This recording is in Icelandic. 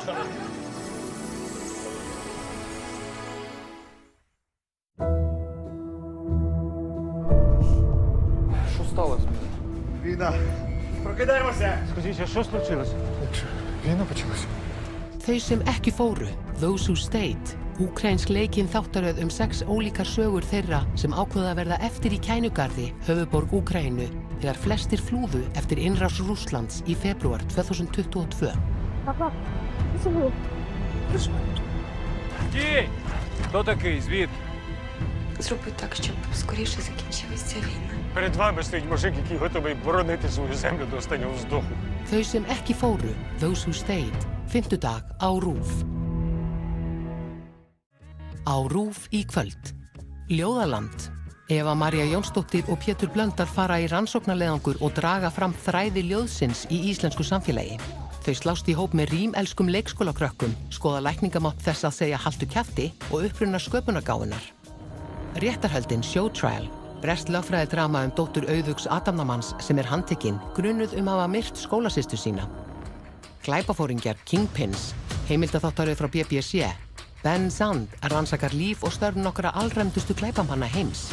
Що сталося? Війна. Прокидаємося! Скажіть, а що случилось? Війна почалася. Þau sem ekki fóru, Those Who Stayed, úkraínsk leikinn þáttaröð 6 ólíkar sögur þeirra sem ákveða að verða eftir í Kænugarði, höfuðborg Úkraínu, þegar flestir flúðu eftir innrás Rússlands í febrúar 2022. Папа, поцілуй. Стій! Хто такий? Звідки? Зроби так, щоб скоріше закінчилася ця війна. Перед вами стоїть мужик, який готовий боронити свою землю до останнього вздоху. Þau sem ekki fóru, Those Who Stayed, fimmtudag á RÚV. Á RÚV í kvöld. Ljóðaland. Eva María Jónsdóttir og Pétur Blöndal fara í rannsóknarleiðangur og draga fram þræði ljóðsins í íslensku samfélagi. Þau slást í hóp með rímelskum leikskólakrökkum, skoða lækningamátt þess að segja haltu kjafti og uppruna sköpunargáfunnar. Réttarhöldin Show Trial, breskt lögfræðidrama dóttur Auðugs Adamnamanns sem handtekinn, grunuð að hafa myrt skólasystur sína. Glæpafóringjar Kingpins, heimildaþáttaröð frá BBC. Ben Sand rannsakar líf og störf nokkra alræmdustu glæpamanna heims.